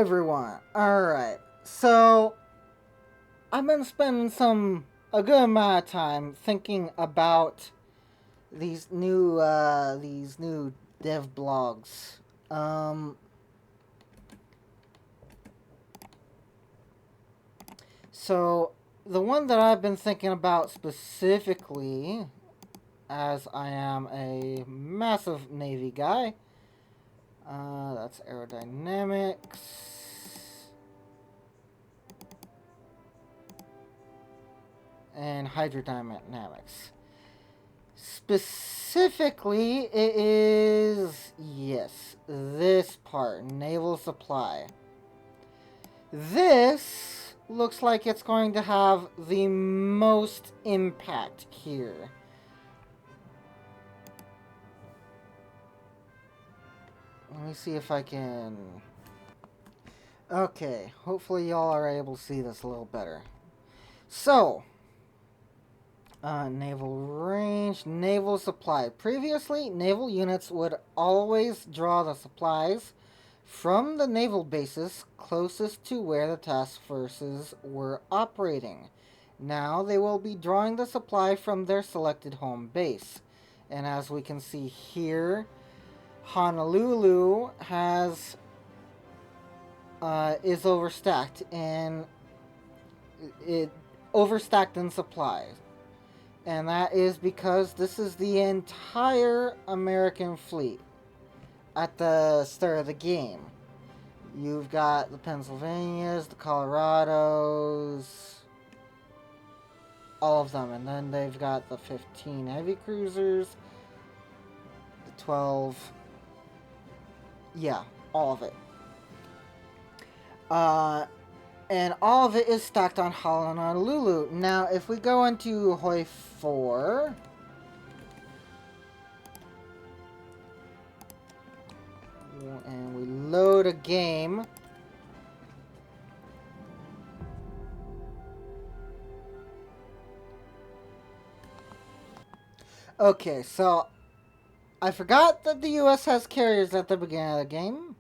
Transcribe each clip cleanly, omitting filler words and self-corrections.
everyone. Alright, so I've been spending a good amount of time thinking about these new dev blogs. Um, so the one that I've been thinking about specifically, as I am a massive Navy guy, that's aerodynamics and hydrodynamics. Specifically, it is, yes, this part, Naval Supply. This looks like it's going to have the most impact here. Let me see if I can... Okay, hopefully y'all are able to see this a little better. So, naval range, naval supply. Previously, naval units would always draw the supplies from the naval bases closest to where the task forces were operating. Now they will be drawing the supply from their selected home base. And as we can see here, Honolulu is overstacked in supplies. And that is because this is the entire American fleet at the start of the game. You've got the Pennsylvanias, the Colorados, all of them. And then they've got the 15 heavy cruisers, the 12... Yeah, all of it. And all of it is stacked on Honolulu. Now, if we go into Hoi 4... and we load a game... Okay, so... I forgot that the US has carriers at the beginning of the game.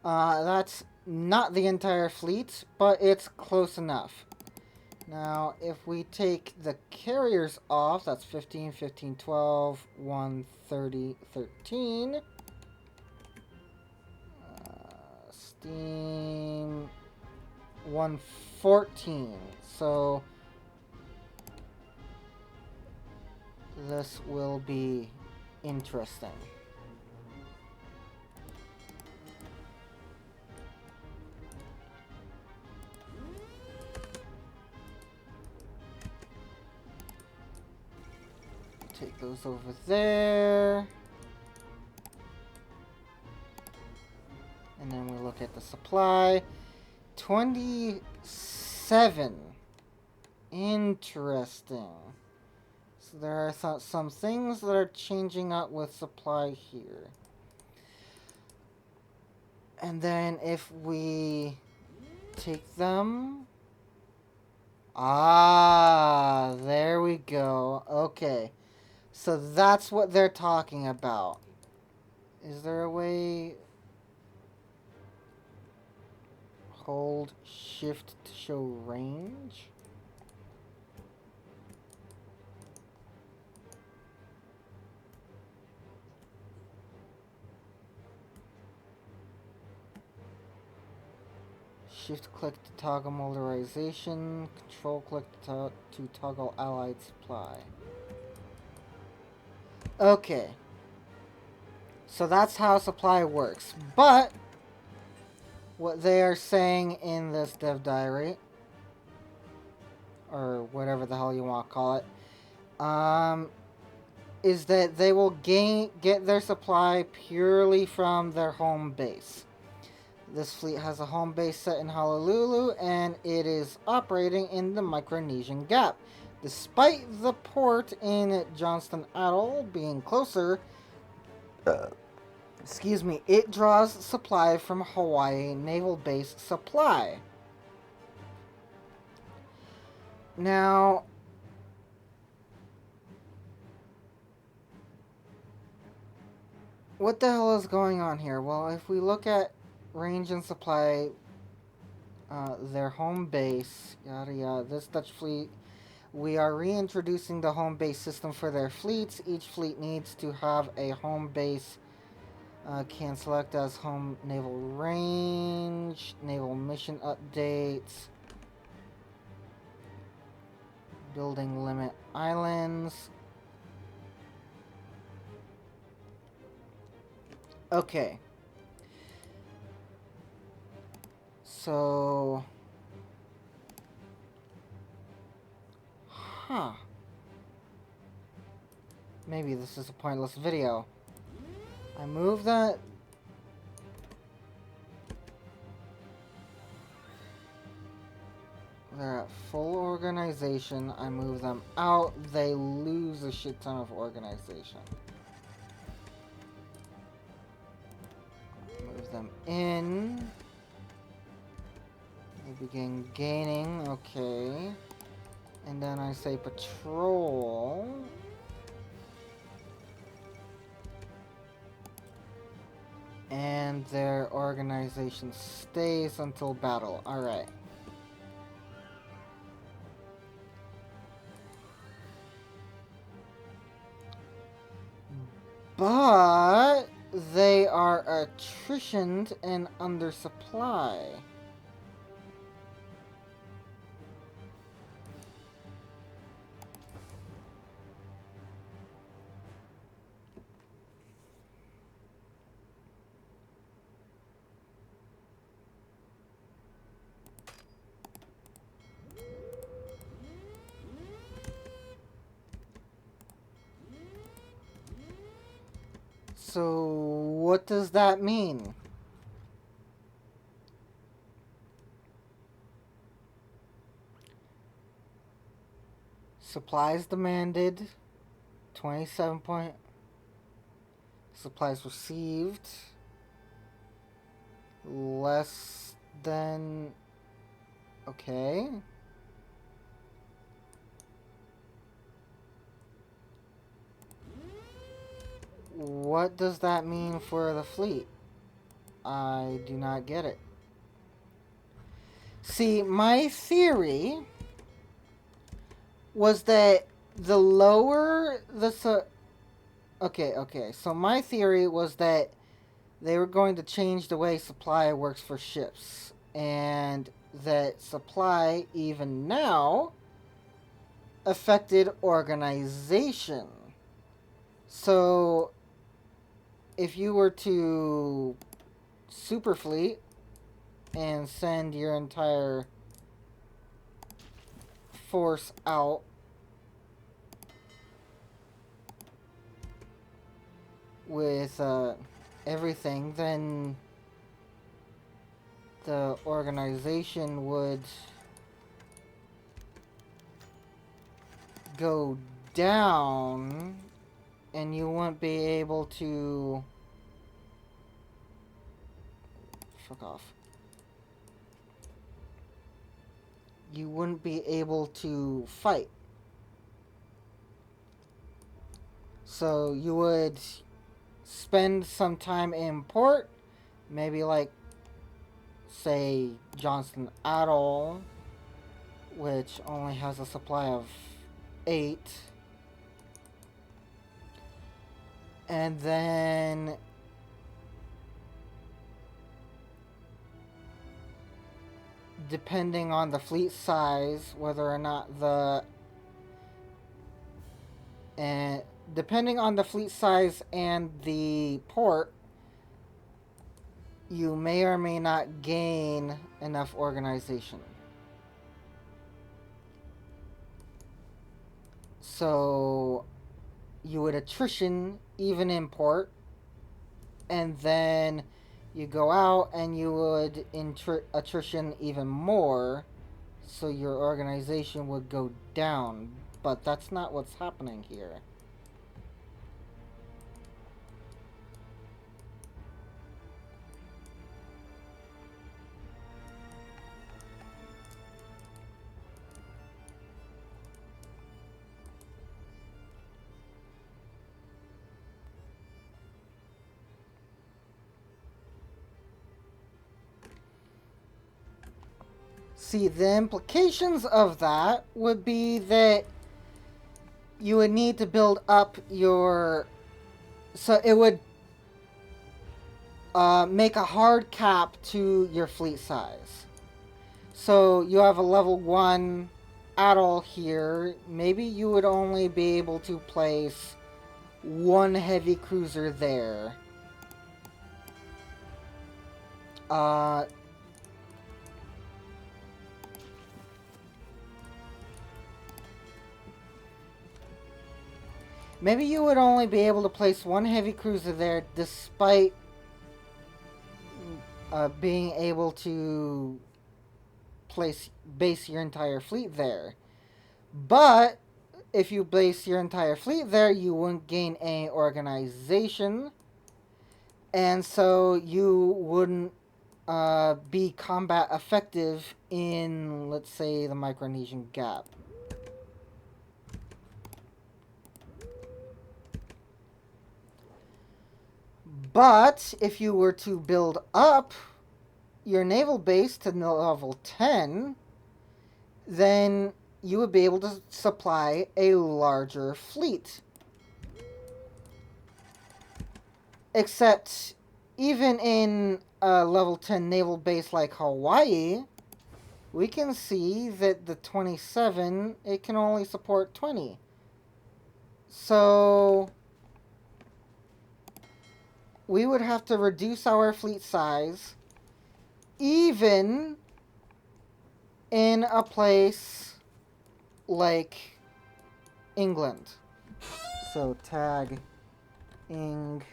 That's not the entire fleet, but it's close enough. Now, if we take the carriers off, that's 15, 15, 12, 1, 30, 13. Steam, 114. So, this will be interesting. Take those over there. And then we look at the supply. 27. Interesting. So there are some things that are changing up with supply here. And then if we take them... Ah, there we go. Okay. So that's what they're talking about. Is there a way... Hold shift to show range? Shift click to toggle modularization. Control click to toggle allied supply. Okay. So that's how supply works. But what they are saying in this dev diary, or whatever the hell you want to call it, is that they will get their supply purely from their home base. This fleet has a home base set in Honolulu, and it is operating in the Micronesian Gap. Despite the port in Johnston Atoll being closer, it draws supply from Hawaii Naval Base Supply. Now, what the hell is going on here? Well, if we look at range and supply their home base. Yada yada. This Dutch fleet. We are reintroducing the home base system for their fleets. Each fleet needs to have a home base. Can select as home naval range, naval mission updates, building limit islands. Okay. So, maybe this is a pointless video. I move that. They're at full organization. I move them out. They lose a shit ton of organization. Move them in. They begin gaining. Okay. And then I say patrol. And their organization stays until battle. Alright. But they are attritioned and under supply. So, what does that mean? Supplies demanded, 27 point. Supplies received, less than. Okay. What does that mean for the fleet? I do not get it. See, my theory was that the lower the okay. So my theory was that they were going to change the way supply works for ships, and that supply even now affected organization. So if you were to super fleet and send your entire force out, with everything, then the organization would go down, and you wouldn't be able to. Fuck off. You wouldn't be able to fight. So you would spend some time in port, maybe like, say, Johnston Atoll, which only has a supply of 8. And then depending on the fleet size, whether or not depending on the fleet size and the port, you may or may not gain enough organization. So you would attrition even in port, and then you go out and you would attrition even more, so your organization would go down. But that's not what's happening here. see, the implications of that would be that you would need to build up your... So it would make a hard cap to your fleet size. So you have a level 1 atoll here. Maybe you would only be able to place one heavy cruiser there. Maybe you would only be able to place one heavy cruiser there despite being able to base your entire fleet there. But if you base your entire fleet there, you wouldn't gain any organization, and so you wouldn't be combat effective in, let's say, the Micronesian Gap. But if you were to build up your naval base to level 10, then you would be able to supply a larger fleet. Except, even in a level 10 naval base like Hawaii, we can see that the 27, it can only support 20. So we would have to reduce our fleet size, even in a place like England. So tag Ing.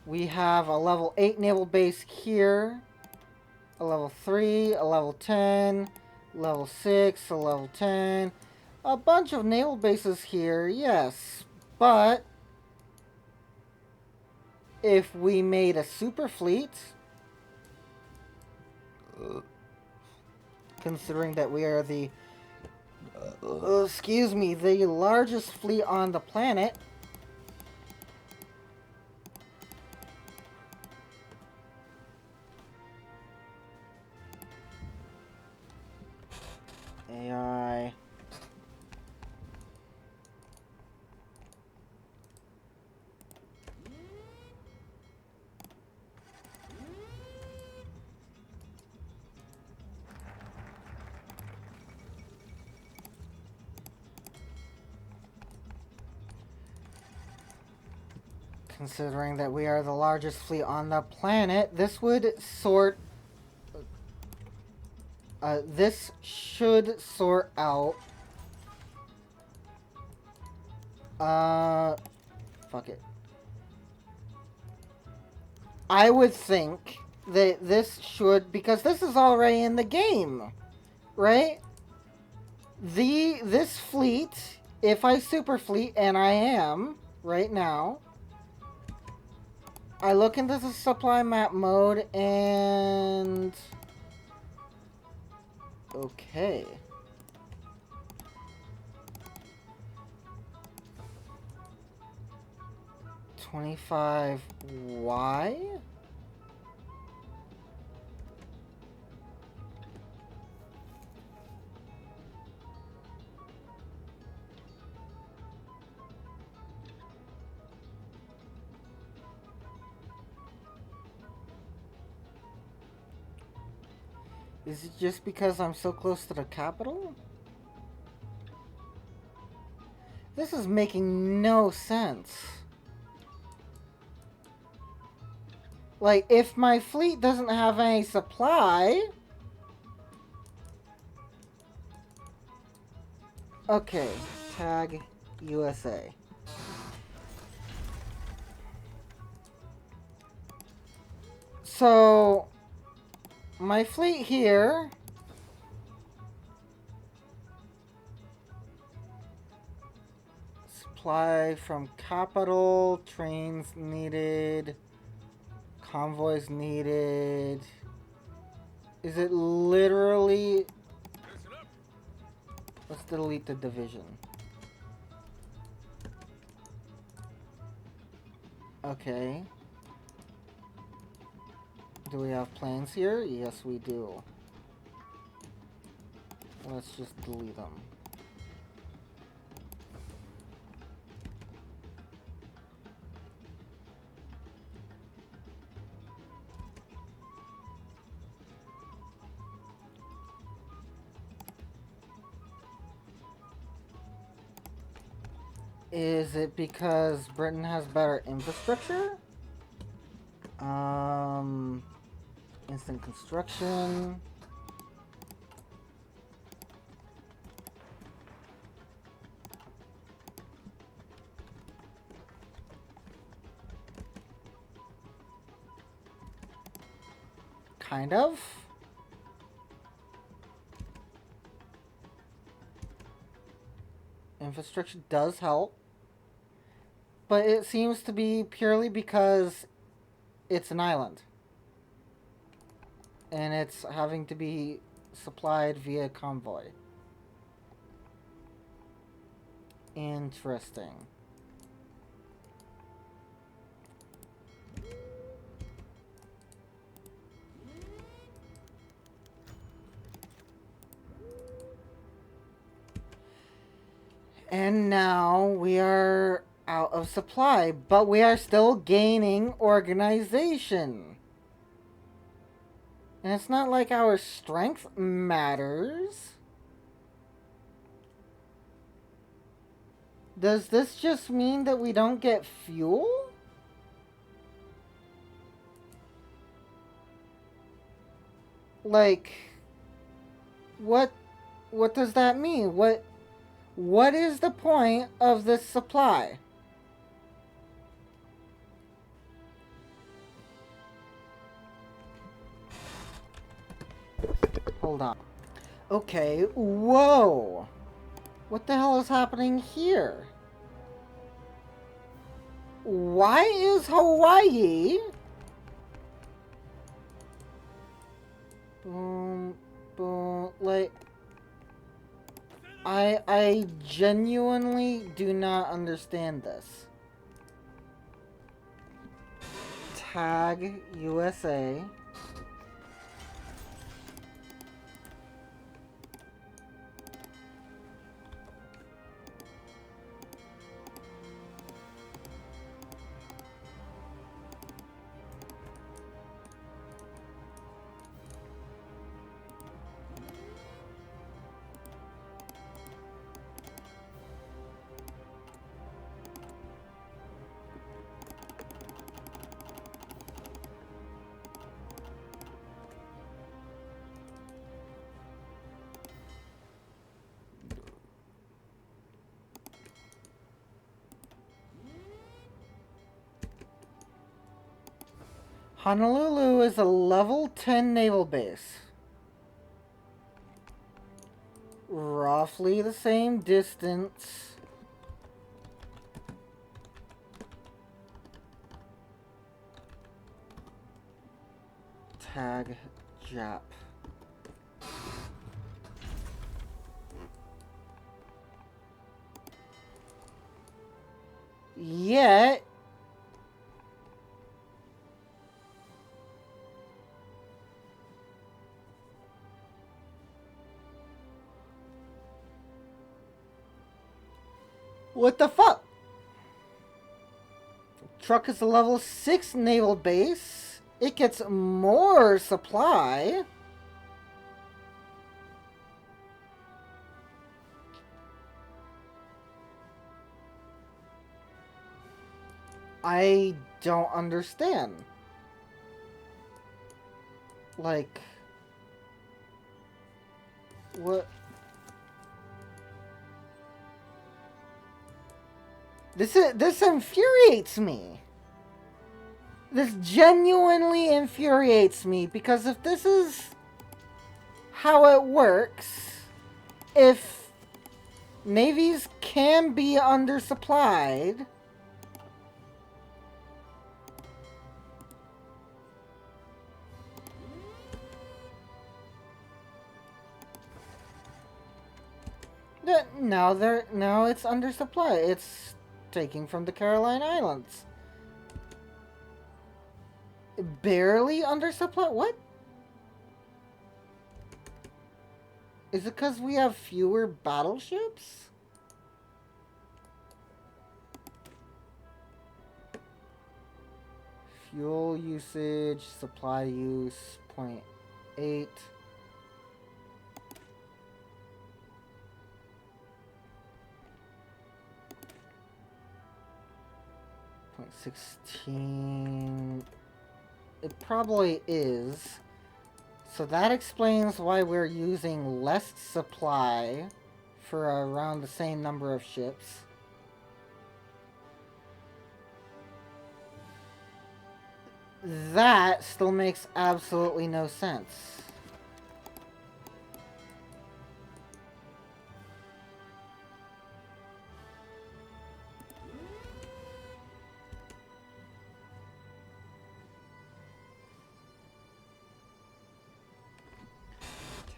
We have a level 8 naval base here, a level 3, a level 10, level 6, a level 10. A bunch of naval bases here, yes, but if we made a super fleet, considering that we are the, the largest fleet on the planet, AI. Considering that we are the largest fleet on the planet, this would sort... this should sort out... fuck it. I would think that this should... Because this is already in the game, right? This fleet, if I super fleet, and I am, right now... I look into the supply map mode and... Okay. $25Y? Is it just because I'm so close to the capital? This is making no sense. Like, if my fleet doesn't have any supply... Okay, tag USA. So... my fleet here... Supply from capital, trains needed, convoys needed. Is it literally... Let's delete the division. Okay. Do we have planes here? Yes, we do. Let's just delete them. Is it because Britain has better infrastructure? Instant construction. Kind of. Infrastructure does help. But it seems to be purely because it's an island. And it's having to be supplied via convoy. Interesting. And now we are out of supply, but we are still gaining organization. And it's not like our strength matters. Does this just mean that we don't get fuel? Like, what does that mean? What is the point of this supply? Hold on. Okay, whoa! What the hell is happening here? Why is Hawaii? Boom, boom, like... I genuinely do not understand this. Tag USA. Honolulu is a level 10 naval base. Roughly the same distance. Tag Jap. Yet what the fuck? Truck is a level 6 naval base. It gets more supply. I don't understand. Like, what? This infuriates me. This genuinely infuriates me because if this is how it works, if navies can be undersupplied, now it's undersupplied. It's taking from the Caroline Islands. Barely undersupply? What? Is it because we have fewer battleships? Fuel usage, supply use, 0.8. 0.16. It probably is. So that explains why we're using less supply for around the same number of ships. That still makes absolutely no sense.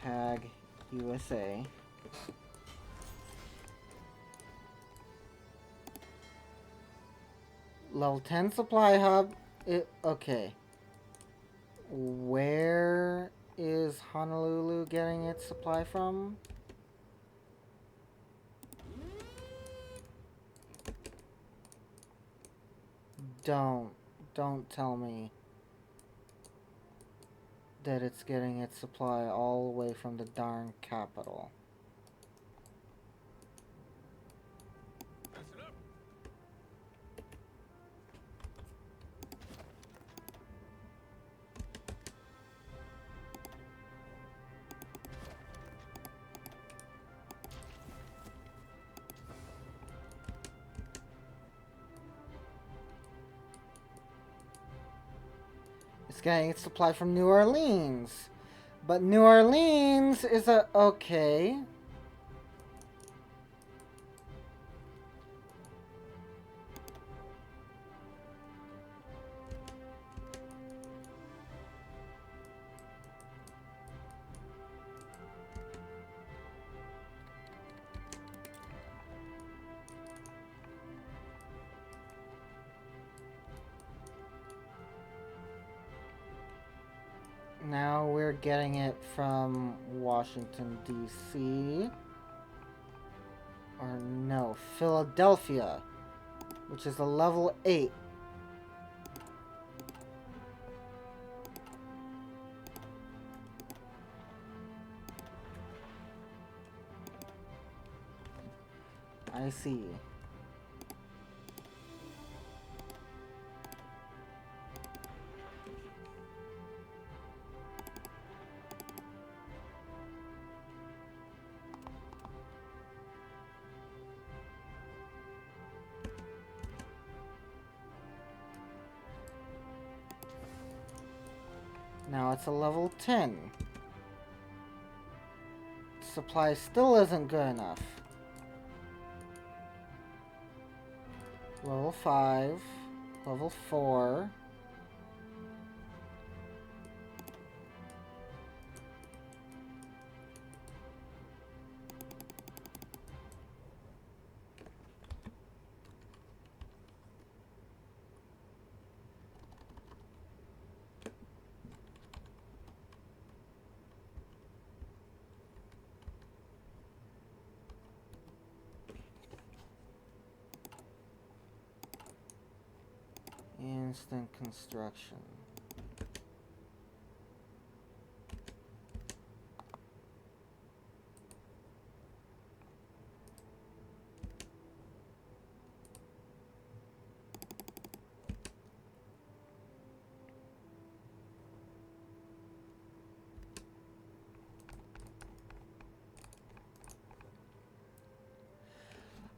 Tag USA. Level 10 supply hub. Okay. Where is Honolulu getting its supply from? Don't tell me that it's getting its supply all the way from the darn capital. It's getting its supply from New Orleans. But New Orleans is a... Okay. Now we're getting it from Washington, D.C. Or no, Philadelphia, which is a level 8. I see. Now it's a level 10. Supply still isn't good enough. Level 5. Level 4. Instant construction.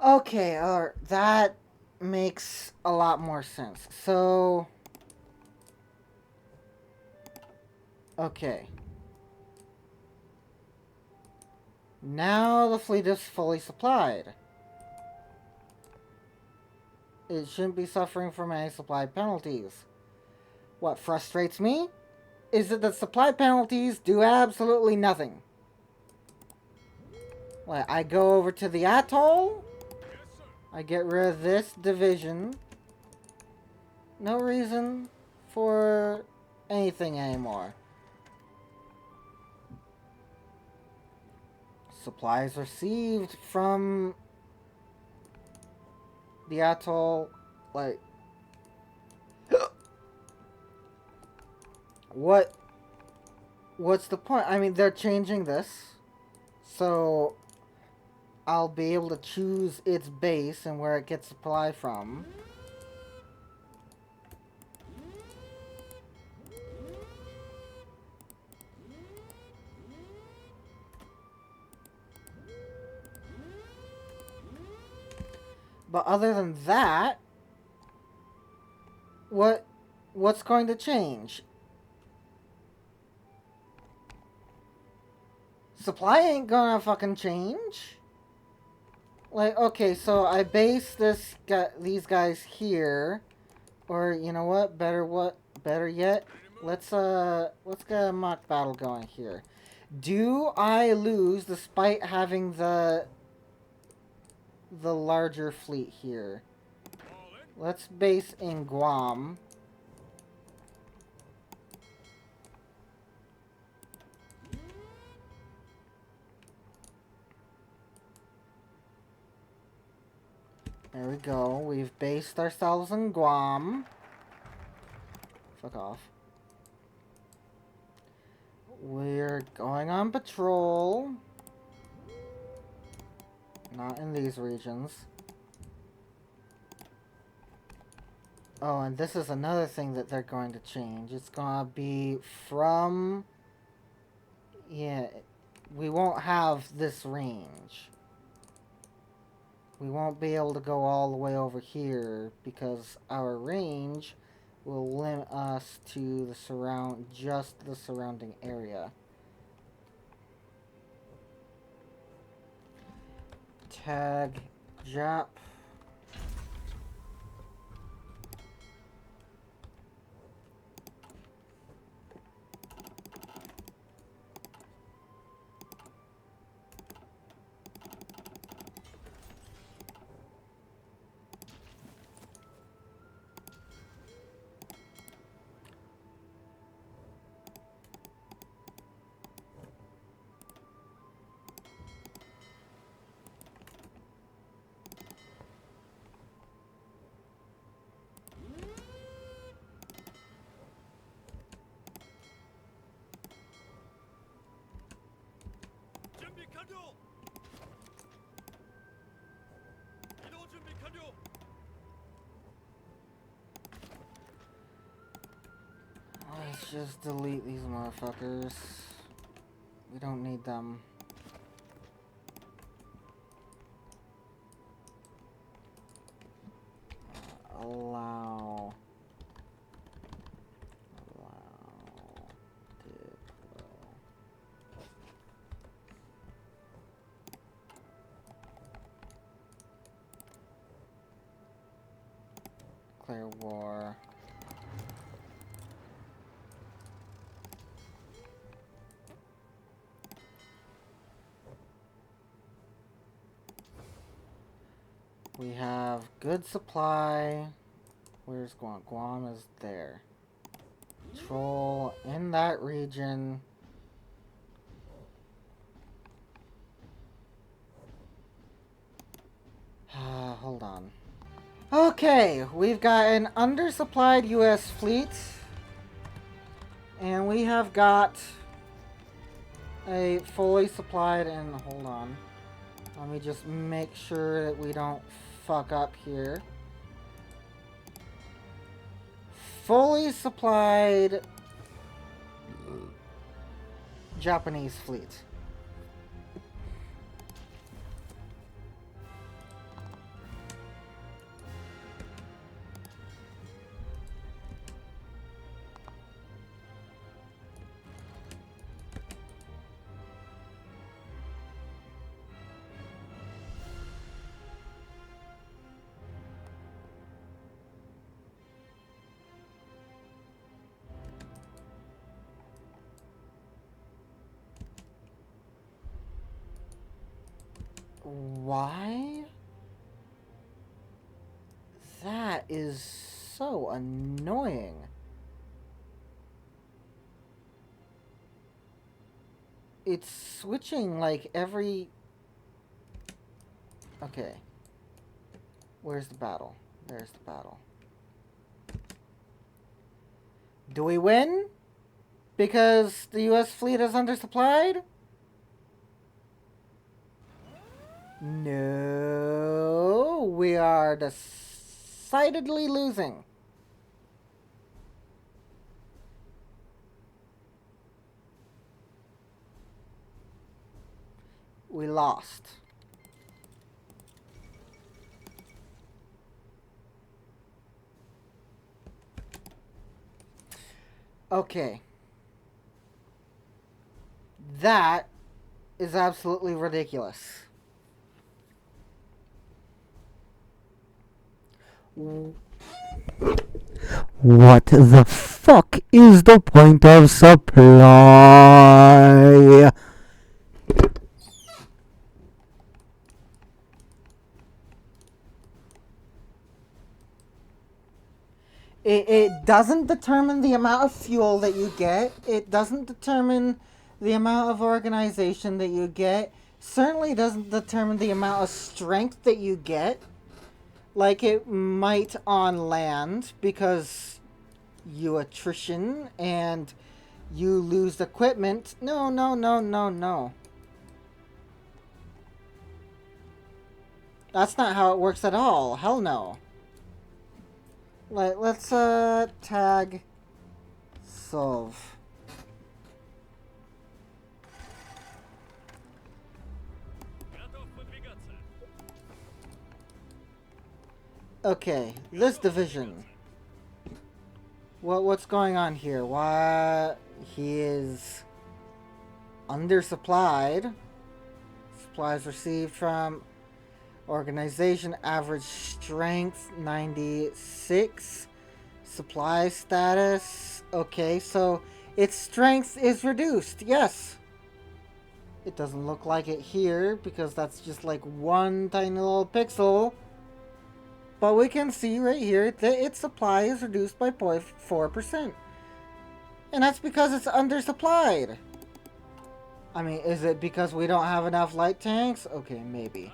Okay, that makes a lot more sense. So, okay. Now the fleet is fully supplied. It shouldn't be suffering from any supply penalties. What frustrates me is that the supply penalties do absolutely nothing. Like, I go over to the atoll, I get rid of this division. No reason for anything anymore. Supplies received from the atoll, like, what's the point? I mean, they're changing this, so I'll be able to choose its base and where it gets supply from. But other than that, what's going to change? Supply ain't gonna fucking change. Like, okay, so I base these guys here, or you know what? Better yet, let's get a mock battle going here. Do I lose despite having the larger fleet here? Let's base in Guam. There we go. We've based ourselves in Guam. Fuck off. We're going on patrol. Not in these regions. Oh, and this is another thing that they're going to change. It's gonna be from... Yeah, we won't have this range. We won't be able to go all the way over here because our range will limit us to just the surrounding area. Tag Jap. Let's just delete these motherfuckers. We don't need them. Allow. Declare war. We have good supply. Where's Guam? Guam is there. Patrol in that region. Hold on. Okay, we've got an undersupplied US fleet. And we have got a fully supplied, and hold on. Let me just make sure that we don't fuck up here. Fully supplied Japanese fleet. Why? That is so annoying. it's switching like every... Okay. Where's the battle? There's the battle. Do we win? Because the U.S. fleet is undersupplied? No, we are decidedly losing. We lost. Okay. That is absolutely ridiculous. What the fuck is the point of supply? It doesn't determine the amount of fuel that you get. It doesn't determine the amount of organization that you get. Certainly doesn't determine the amount of strength that you get. Like it might on land, because you attrition and you lose equipment. No, no, no, no, no. That's not how it works at all. Hell no. Let's tag solve. Okay, this division. What's going on here? Why he is undersupplied? Supplies received from organization, average strength 96. Supply status. Okay, so its strength is reduced. Yes. It doesn't look like it here because that's just like one tiny little pixel. But we can see right here that its supply is reduced by 0.4%. And that's because it's undersupplied. I mean, is it because we don't have enough light tanks? Okay, maybe.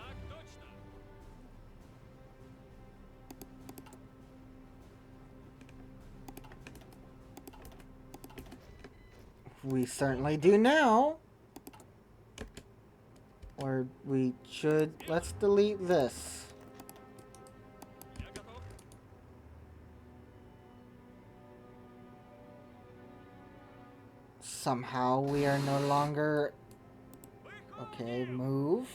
We certainly do now. Or we should... Let's delete this. Somehow we are no longer... Okay, move.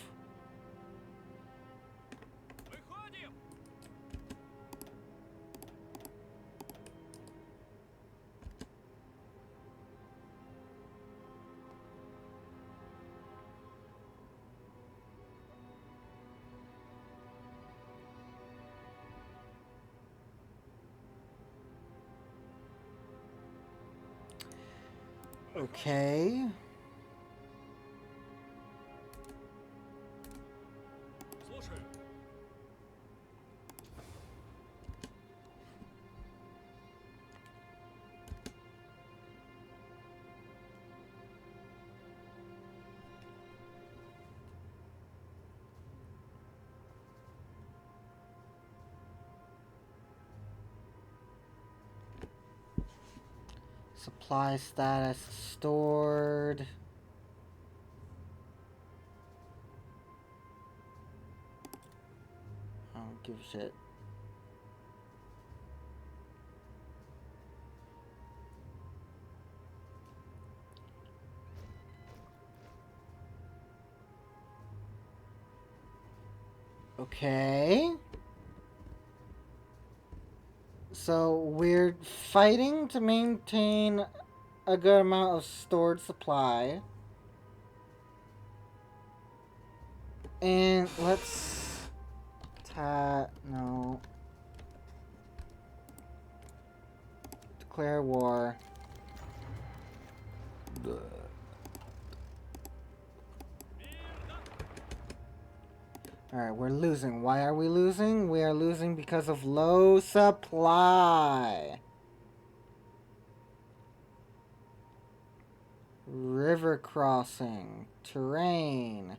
Okay. Supply status stored. I don't give a shit. Okay. So we're fighting to maintain a good amount of stored supply. And let's... no. Declare war. Alright, we're losing. Why are we losing? We are losing because of low supply. River crossing. Terrain.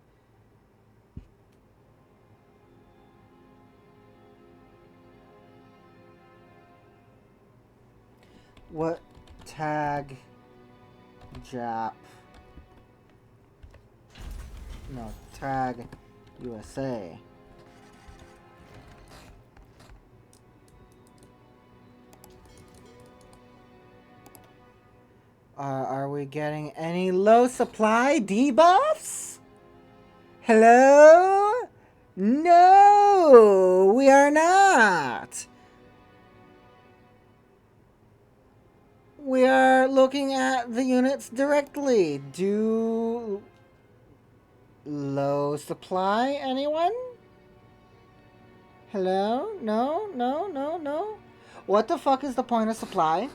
What tag Jap? No, tag USA. Are we getting any low supply debuffs? Hello? No, we are not. We are looking at the units directly. Do low supply anyone? Hello? No, no, no, no. What the fuck is the point of supply?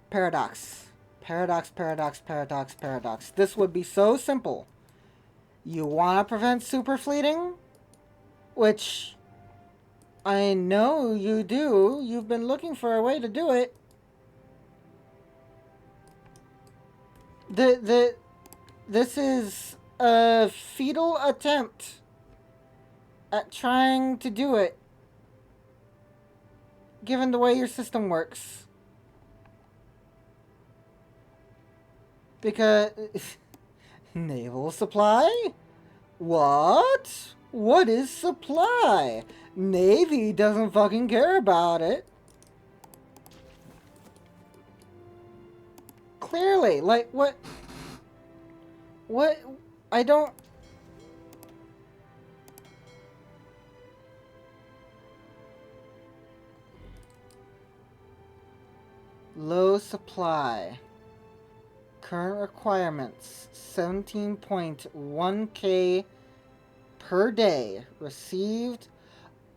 Paradox. Paradox, paradox, paradox, paradox. This would be so simple. You want to prevent super fleeting? Which I know you do. You've been looking for a way to do it. This is a fetal attempt at trying to do it, given the way your system works. Because Naval Supply? What? What is supply? Navy doesn't fucking care about it. Clearly, like, what? What? I don't... Low supply. Current requirements, 17.1k per day. Received.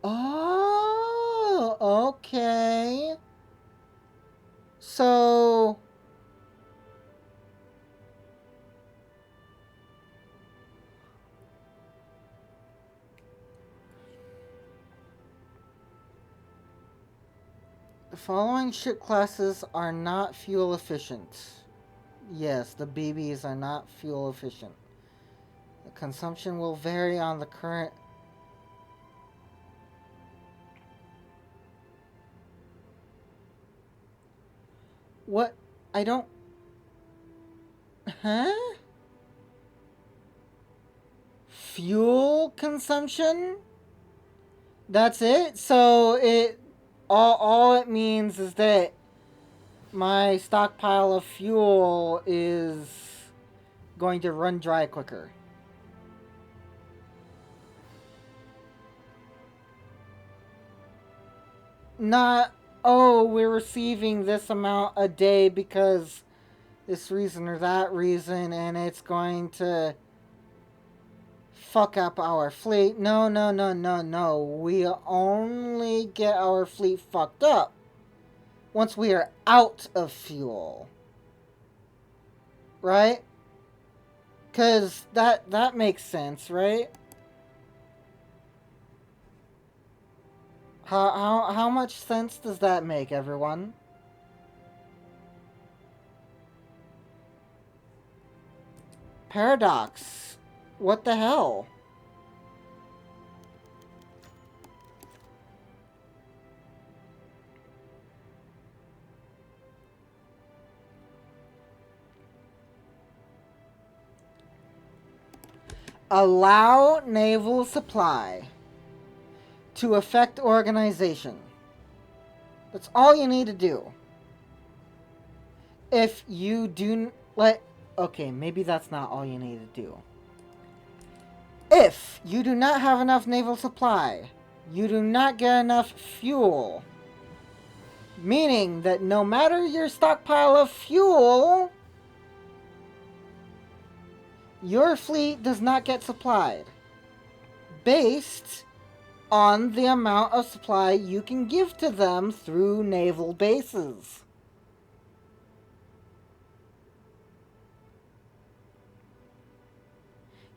Oh, okay. So... The following ship classes are not fuel efficient. Yes, the BBs are not fuel efficient. The consumption will vary on the current... What? I don't... Huh? Fuel consumption? That's it? So it... All it means is that my stockpile of fuel is going to run dry quicker. Not, oh, we're receiving this amount a day because this reason or that reason, and it's going to fuck up our fleet. No, no, no, no, no. We only get our fleet fucked up once we are out of fuel. Right? Because that makes sense, right? How much sense does that make, everyone? Paradox. What the hell? Allow Naval Supply to affect organization. That's all you need to do. If you do... Okay, maybe that's not all you need to do. If you do not have enough naval supply, you do not get enough fuel, meaning that no matter your stockpile of fuel, your fleet does not get supplied based on the amount of supply you can give to them through naval bases.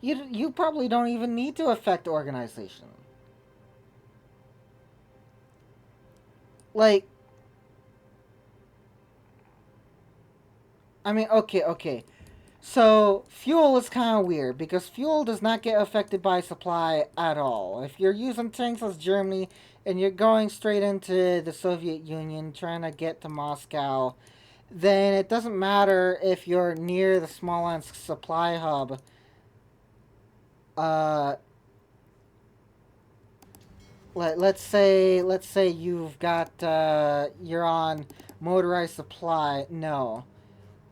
You probably don't even need to affect organization. Like, I mean, okay. So, fuel is kind of weird because fuel does not get affected by supply at all. If you're using tanks as Germany and you're going straight into the Soviet Union trying to get to Moscow, then it doesn't matter if you're near the Smolensk supply hub. Uh, let's say you've got you're on motorized supply. No,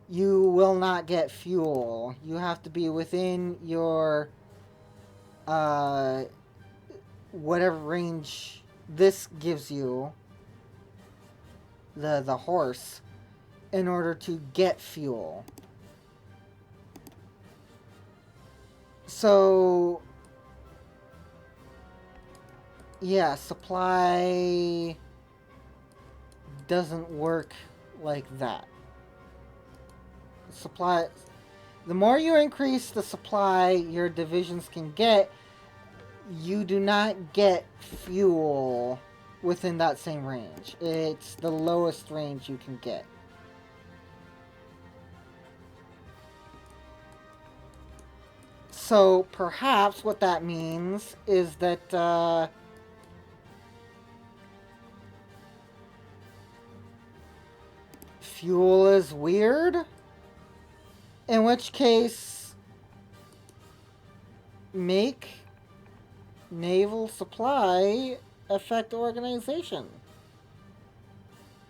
you will not get fuel. You have to be within your uh, whatever range this gives you, the horse, in order to get fuel. So yeah, supply doesn't work like that. Supply, the more you increase the supply your divisions can get, you do not get fuel within that same range. It's the lowest range you can get. So perhaps what that means is that fuel is weird. In which case, make Naval Supply affect organization.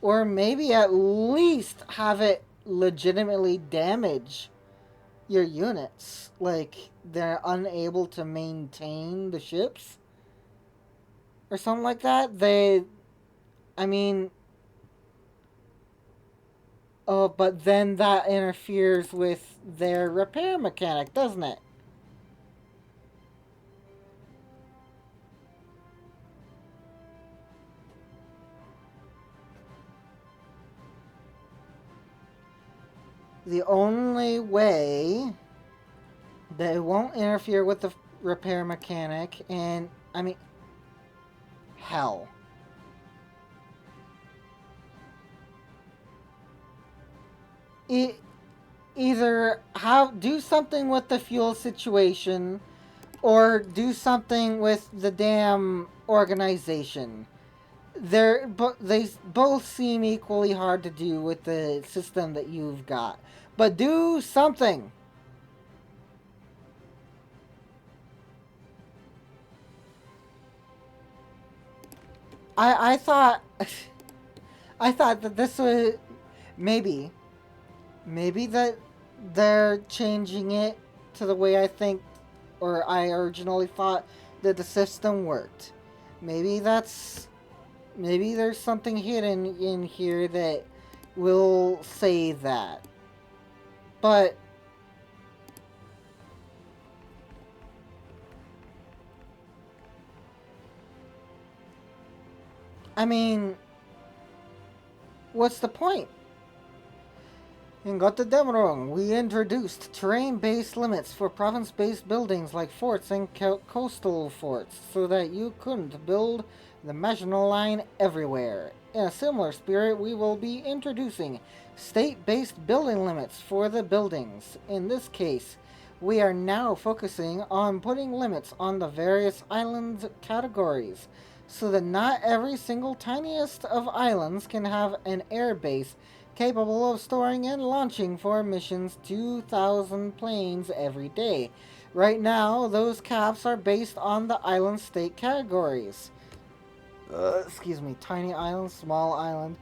Or maybe at least have it legitimately damage your units. Like, they're unable to maintain the ships? Or something like that? I mean... Oh, but then that interferes with their repair mechanic, doesn't it? The only way that it won't interfere with the repair mechanic, and I mean, hell. It, either do something with the fuel situation, or do something with the damn organization. They both seem equally hard to do with the system that you've got. But do something. I thought I thought that this was maybe that they're changing it to the way I think or I originally thought that the system worked. Maybe there's something hidden in here that will say that. But I mean, what's the point? In Götterdämmerung, we introduced terrain-based limits for province-based buildings like forts and coastal forts so that you couldn't build the Maginot Line everywhere. In a similar spirit, we will be introducing state-based building limits for the buildings. In this case, we are now focusing on putting limits on the various island categories so that not every single tiniest of islands can have an air base capable of storing and launching for missions 2,000 planes every day. Right now, those caps are based on the island state categories. Excuse me, tiny island, small island.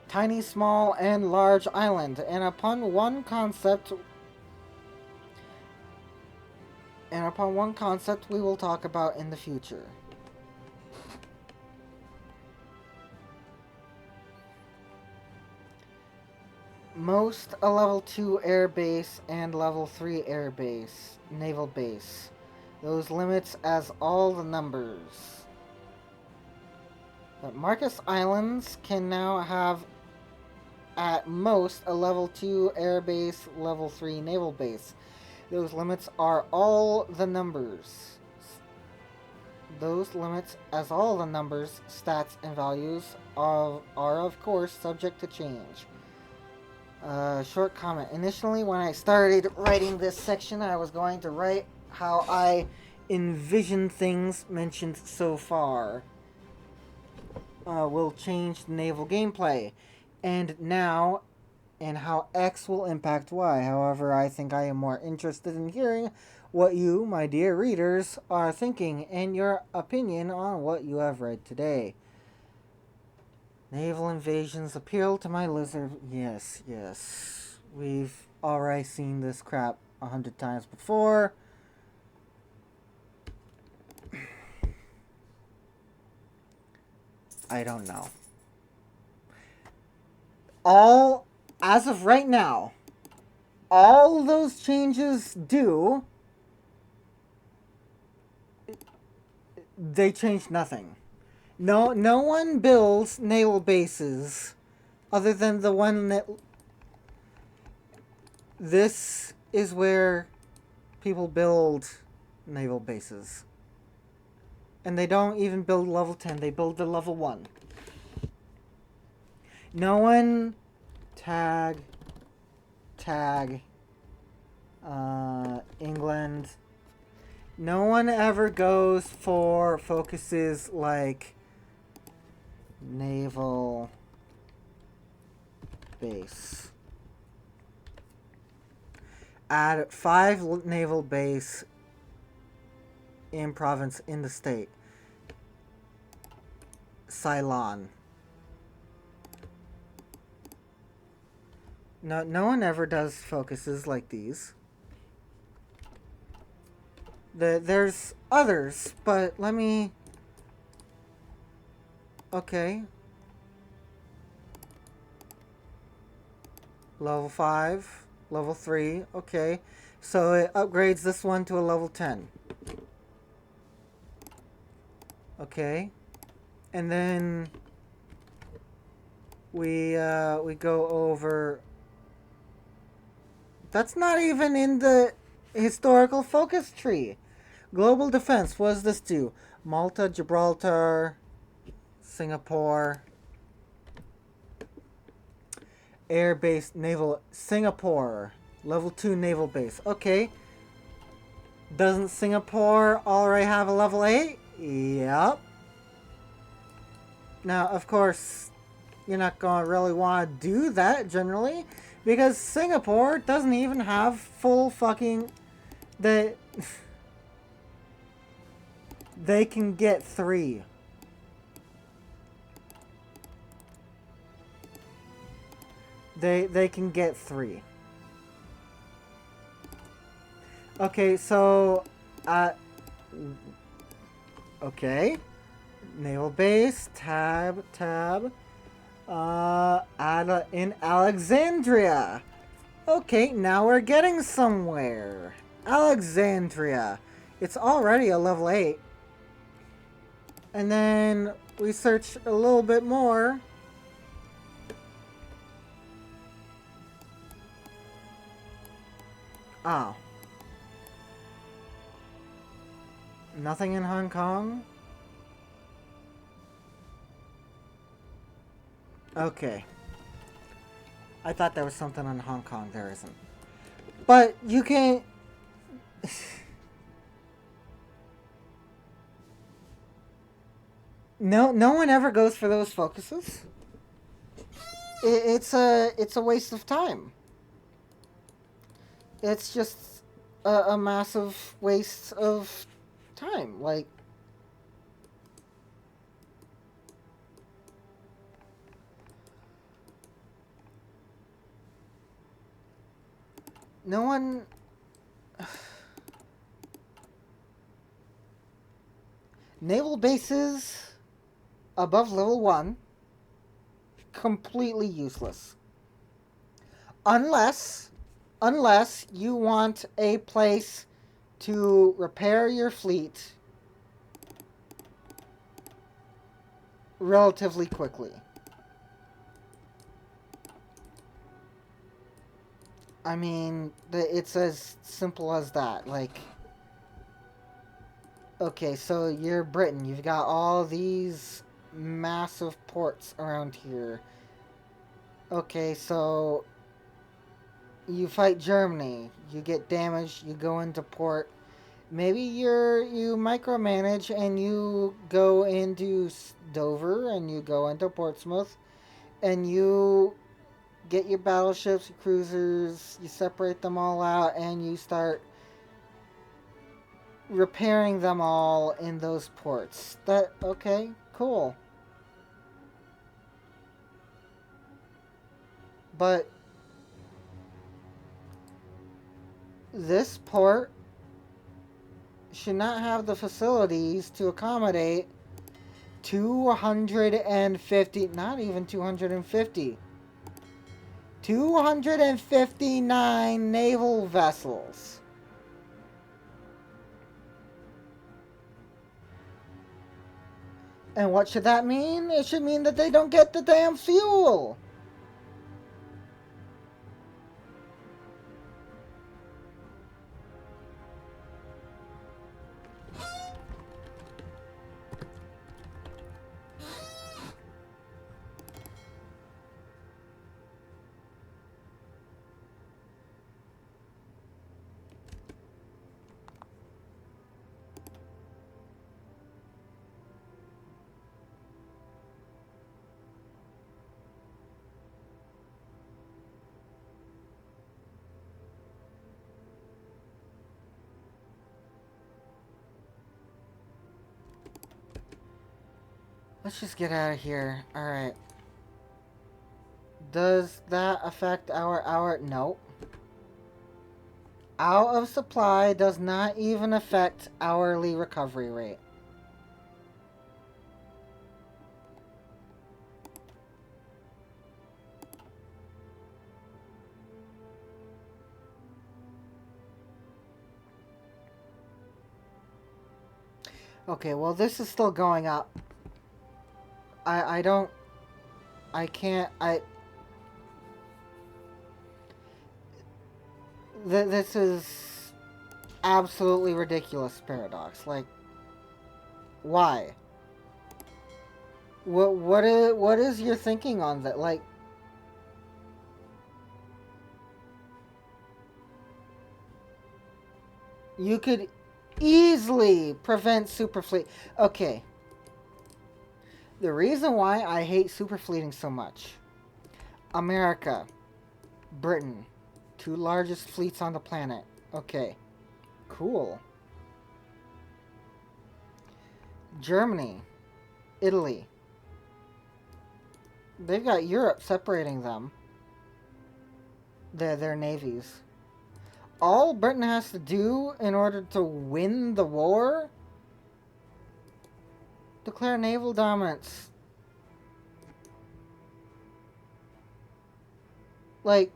Tiny, small, and large island, and upon one concept we will talk about in the future. Most a level 2 air base and level 3 air base, naval base. Those limits as all the numbers. But Marcus Islands can now have at most a level 2 air base, level 3 naval base. Those limits are all the numbers. Those limits, as all the numbers, stats, and values, are of course subject to change. Short comment. Initially, when I started writing this section, I was going to write how I envision things mentioned so far will change the naval gameplay, and now, and how X will impact Y. However, I think I am more interested in hearing what you, my dear readers, are thinking and your opinion on what you have read today. Naval invasions appeal to my lizard. Yes, yes. We've already seen this crap 100 times before. I don't know. As of right now, all those changes do, they change nothing. No one builds naval bases other than the one that... This is where people build naval bases. And they don't even build level 10, they build the level 1. No one tag England. No one ever goes for focuses like naval base. Add 5 naval base in province in the state. Ceylon. No one ever does focuses like these. There's others, but let me... Okay. Level 5, level 3, okay. So it upgrades this one to a level 10. Okay. And then we go over... That's not even in the historical focus tree. Global defense, what does this do? Malta, Gibraltar, Singapore. Air base, naval, Singapore. Level 2 naval base. Okay. Doesn't Singapore already have a level 8? Yep. Now, of course, you're not going to really want to do that generally, because Singapore doesn't even have full fucking... They can get 3. They can get 3. Okay, so... okay. Naval base, tab. In Alexandria. Okay, now we're getting somewhere. Alexandria. It's already a level 8. And then we search a little bit more. Oh. Nothing in Hong Kong? Okay. I thought there was something in Hong Kong. There isn't. But you can... No one ever goes for those focuses. It's a waste of time. It's just a massive waste of time. Like, no one... Naval bases above level 1, completely useless. Unless you want a place to repair your fleet relatively quickly. I mean, it's as simple as that. Like, okay, so you're Britain. You've got all these massive ports around here. Okay, so you fight Germany. You get damaged. You go into port. Maybe you micromanage and you go into Dover and you go into Portsmouth and you get your battleships, your cruisers, you separate them all out and you start repairing them all in those ports. That okay, cool. But this port should not have the facilities to accommodate 250, not even 250, 259 naval vessels. And what should that mean? It should mean that they don't get the damn fuel. Let's just get out of here. Alright. Does that affect our... No. Out of supply does not even affect hourly recovery rate. Okay, well this is still going up. I don't... I can't... This is absolutely ridiculous, Paradox. Like, why? What is your thinking on that? Like, you could easily prevent superfleet. Okay. The reason why I hate superfleeting so much. America, Britain, two largest fleets on the planet. Okay. Cool. Germany, Italy. They've got Europe separating them. Their navies. All Britain has to do in order to win the war? Declare naval dominance. Like,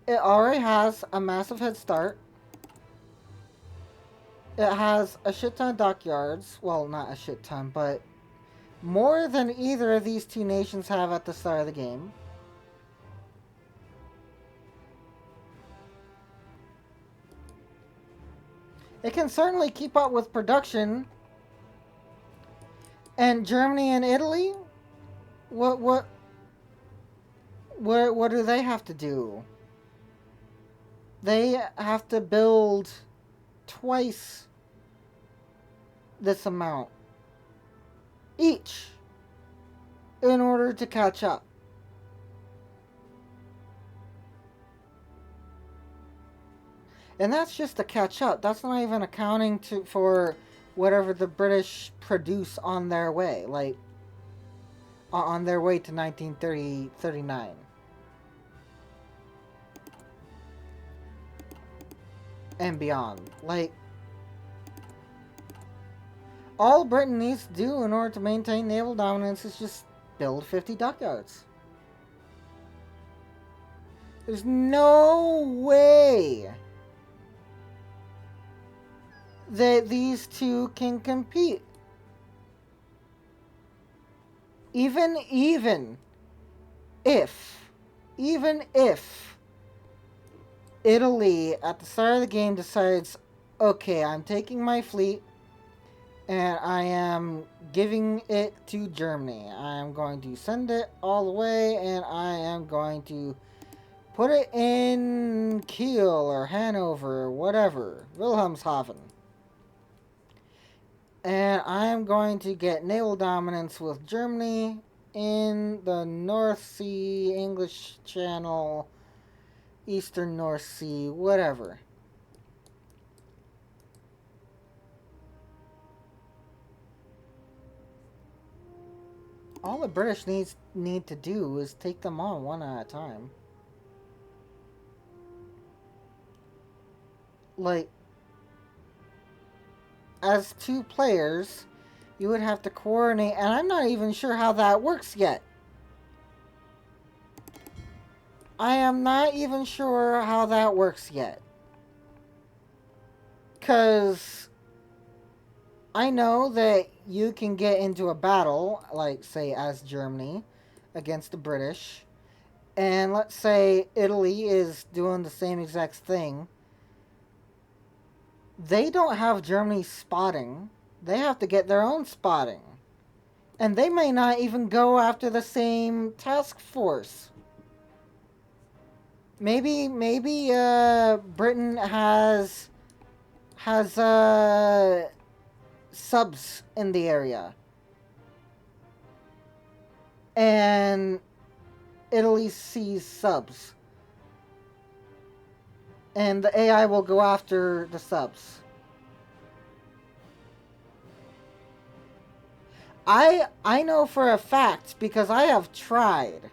it already has a massive head start. It has a shit ton of dockyards. Well, not a shit ton, but more than either of these two nations have at the start of the game. It can certainly keep up with production. And Germany and Italy? What do they have to do? They have to build twice this amount each in order to catch up. And that's just to catch up. That's not even accounting for whatever the British produce on their way, like on their way to 1939. And beyond. Like, all Britain needs to do in order to maintain naval dominance is just build 50 dockyards. There's no way that these two can compete. Even if even if Italy at the start of the game decides, okay, I'm taking my fleet and I am giving it to Germany. I am going to send it all the way and I am going to put it in Kiel or Hanover or whatever, Wilhelmshaven. And I am going to get naval dominance with Germany in the North Sea, English Channel, Eastern North Sea, whatever. All the British need to do is take them on one at a time. Like, as two players, you would have to coordinate, and I'm not even sure how that works yet. I am not even sure how that works yet. Because I know that you can get into a battle, like, say, as Germany, against the British, and let's say Italy is doing the same exact thing. They don't have Germany's spotting. They have to get their own spotting. And they may not even go after the same task force. Maybe Britain has subs in the area. And Italy sees subs. And the AI will go after the subs. I know for a fact because I have tried.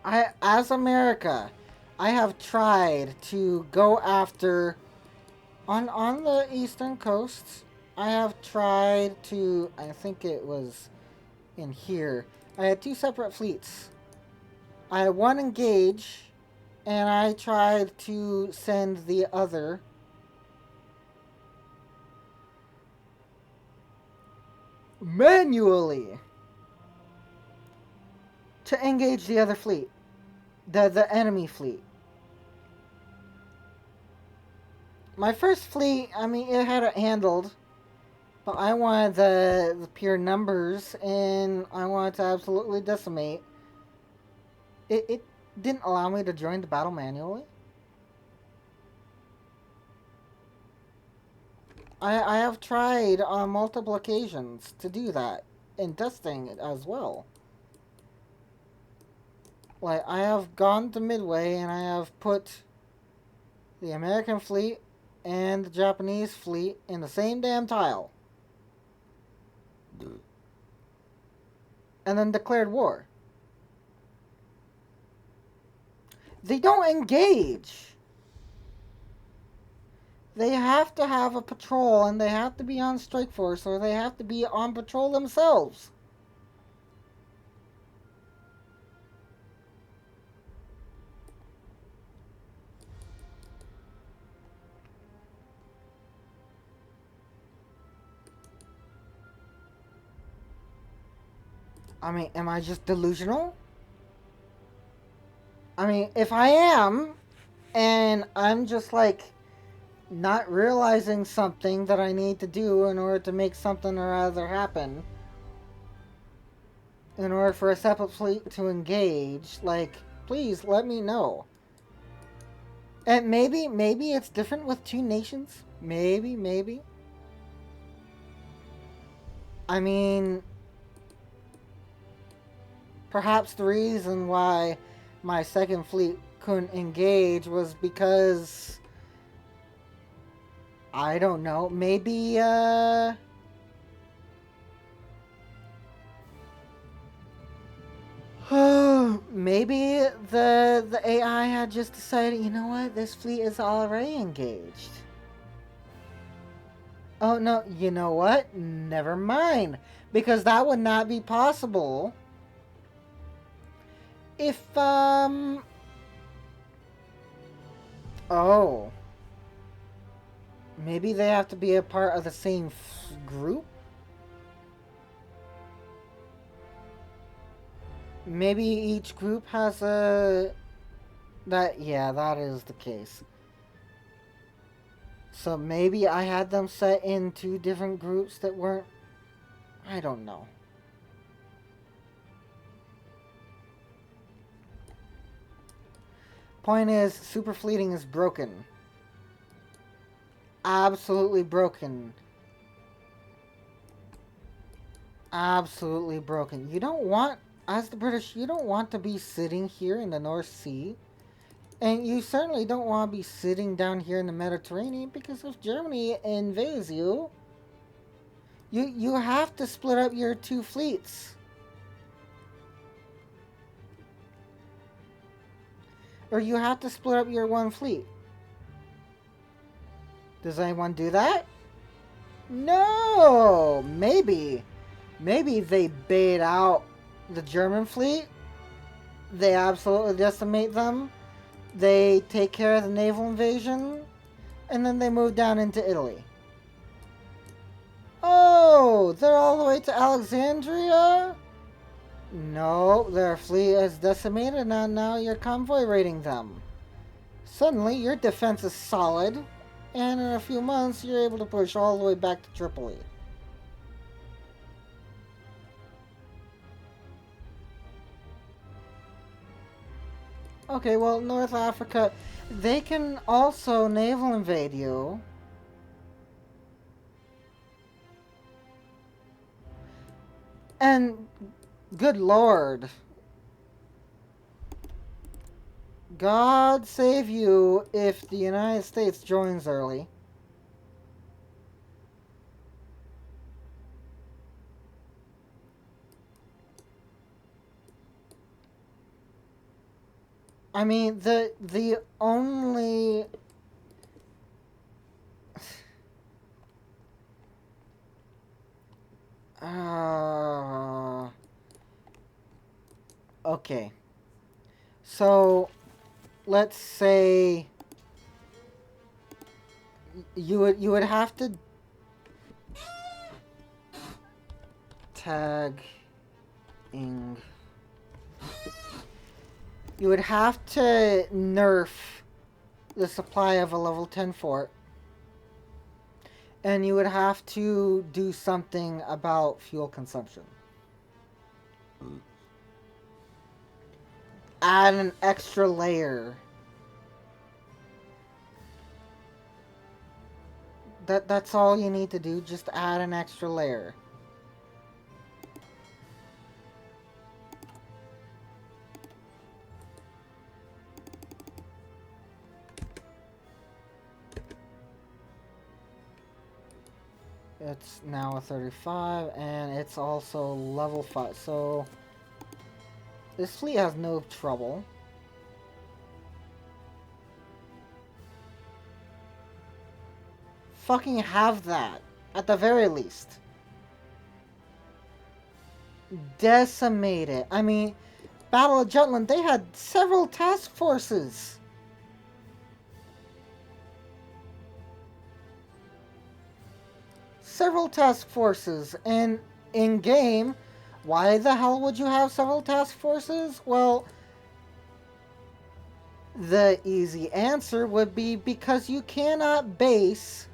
As America, I have tried to go after on the eastern coast. I have tried to, I think it was in here. I had two separate fleets. I had one engage and I tried to send the other manually to engage the other fleet, the enemy fleet. My first fleet, I mean, it had it handled, but I wanted the pure numbers, and I wanted to absolutely decimate. It didn't allow me to join the battle manually. I have tried on multiple occasions to do that, in testing as well. Like, I have gone to Midway, and I have put the American fleet and the Japanese fleet in the same damn tile. And then declared war. They don't engage. They have to have a patrol and they have to be on strike force or they have to be on patrol themselves. I mean, am I just delusional? I mean, if I am, and I'm just like not realizing something that I need to do in order to make something or other happen, in order for a separate fleet to engage, like, please let me know. And maybe it's different with two nations. Maybe. I mean, perhaps the reason why my second fleet couldn't engage was because I don't know, maybe maybe the AI had just decided, you know what, this fleet is already engaged. Oh no, you know what? Never mind. Because that would not be possible if oh, maybe they have to be a part of the same group? Maybe each group has yeah, that is the case. So maybe I had them set in two different groups that weren't... I don't know. Point is, super fleeting is broken. Absolutely broken. Absolutely broken. You don't want, as the British, you don't want to be sitting here in the North Sea. And you certainly don't want to be sitting down here in the Mediterranean, because if Germany invades you, you have to split up your two fleets. Or you have to split up your one fleet. Does anyone do that? No! Maybe. Maybe they bait out the German fleet. They absolutely decimate them. They take care of the naval invasion. And then they move down into Italy. Oh, they're all the way to Alexandria? No, their fleet is decimated and now you're convoy raiding them. Suddenly, your defense is solid, and in a few months, you're able to push all the way back to Tripoli. Okay, well, North Africa, they can also naval invade you. And, good lord. God save you if the United States joins early. I mean, the only... Okay. So, let's say you would have to tag ing. You would have to nerf the supply of a level 10 fort. And you would have to do something about fuel consumption. Add an extra layer. That's all you need to do, just add an extra layer. It's now a 35, and it's also level 5, so this fleet has no trouble. Fucking have that, at the very least. Decimate it. I mean, Battle of Jutland, they had several task forces. Several task forces, and in game, why the hell would you have several task forces? Well, the easy answer would be because you cannot base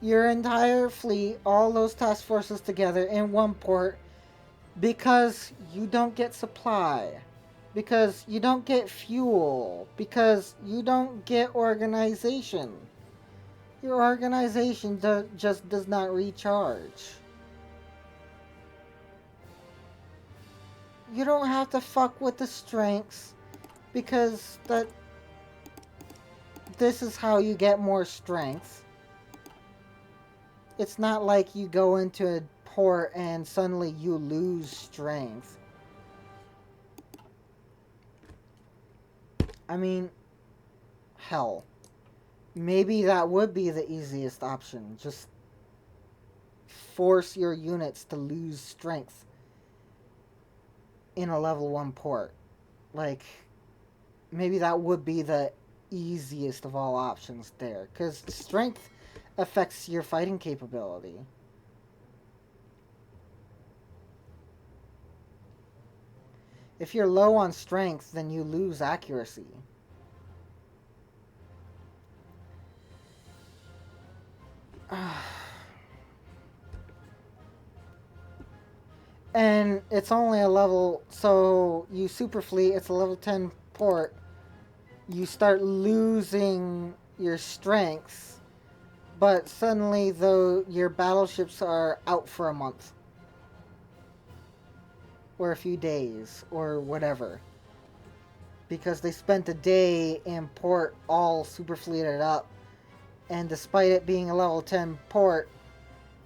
your entire fleet, all those task forces together in one port, because you don't get supply, because you don't get fuel, because you don't get organization. Your organization just does not recharge. You don't have to fuck with the strengths, because this is how you get more strength. It's not like you go into a port and suddenly you lose strength. I mean, hell. Maybe that would be the easiest option. Just force your units to lose strength in a level 1 port. Like, maybe that would be the easiest of all options there. Because strength affects your fighting capability. If you're low on strength, then you lose accuracy. And it's only a level, so you super fleet, it's a level 10 port. You start losing your strength, but suddenly, though, your battleships are out for a month. Or a few days, or whatever. Because they spent a day in port all super fleeted up. And despite it being a level 10 port,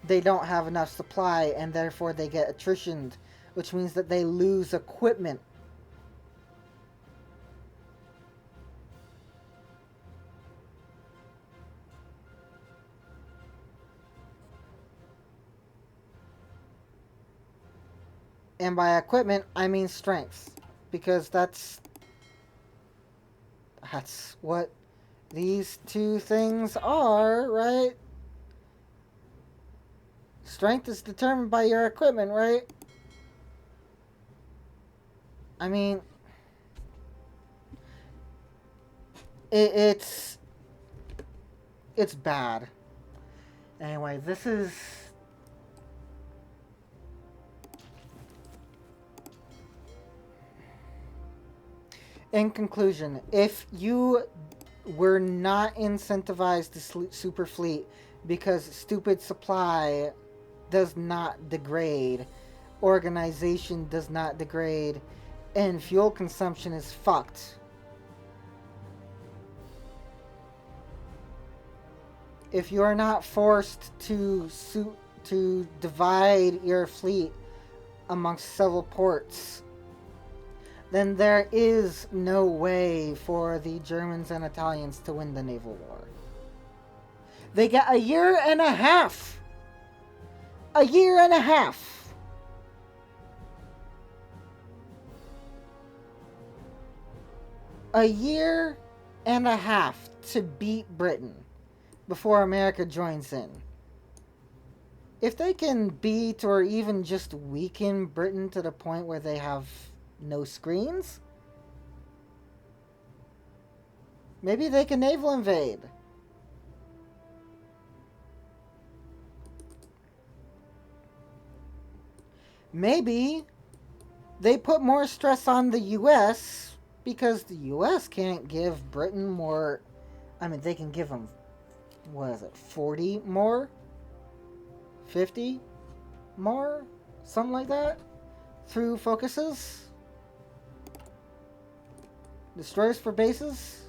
they don't have enough supply, and therefore they get attritioned, which means that they lose equipment. And by equipment, I mean strength, because that's what these two things are, right? Strength is determined by your equipment, right? I mean, it's bad. Anyway, this is... In conclusion, if you were not incentivized to super fleet because stupid supply does not degrade, organization does not degrade, and fuel consumption is fucked. If you are not forced to divide your fleet amongst several ports, then there is no way for the Germans and Italians to win the naval war. They get a year and a half. A year and a half. A year and a half to beat Britain before America joins in. If they can beat or even just weaken Britain to the point where they have no screens, maybe they can naval invade. Maybe they put more stress on the US because the US can't give Britain more. I mean, they can give them, what is it, 40 more? 50 more? Something like that? Through focuses? Destroyers for bases?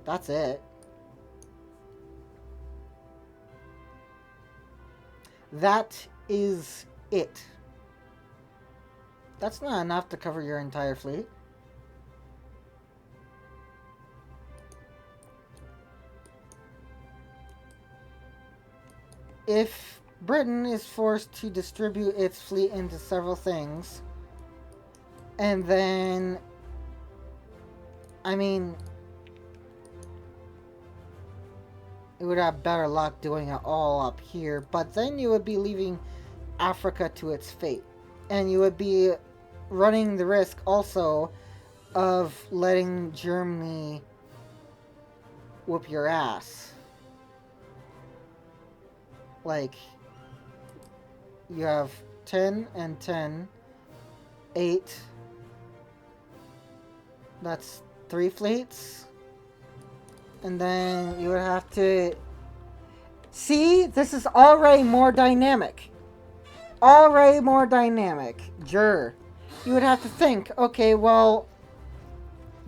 That's it. That is it. That's not enough to cover your entire fleet. If Britain is forced to distribute its fleet into several things, and then, I mean, it would have better luck doing it all up here, but then you would be leaving Africa to its fate. And you would be running the risk also of letting Germany whoop your ass. Like, you have 10 and 10, 8. That's 3 fleets. And then you would have to... See, this is already more dynamic. Already more dynamic. You would have to think, okay, well,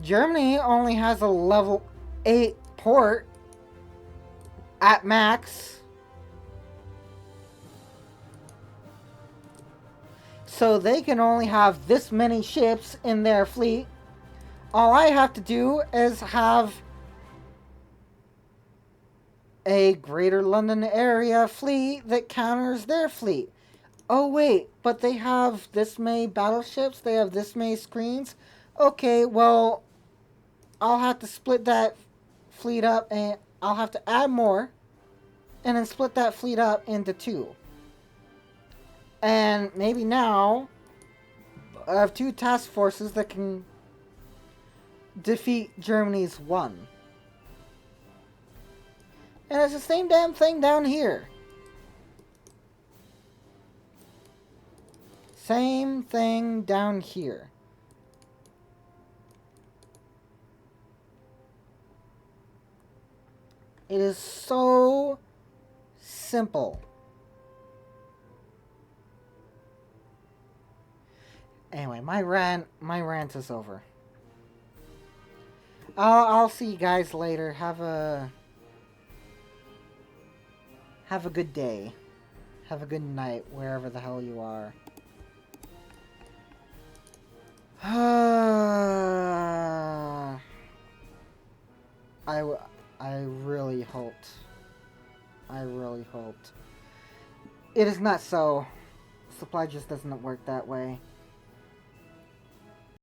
Germany only has a level 8 port at max. So they can only have this many ships in their fleet. All I have to do is have a Greater London area fleet that counters their fleet. Oh wait, but they have this many battleships, they have this many screens. Okay, well, I'll have to split that fleet up, and I'll have to add more, and then split that fleet up into 2. And maybe now, I have two task forces that can defeat Germany's one. And it's the same damn thing down here. Same thing down here. It is so simple. Anyway, my rant is over. I'll see you guys later. Have a good day. Have a good night wherever the hell you are. I really hoped. I really hoped. It is not so. Supply just doesn't work that way.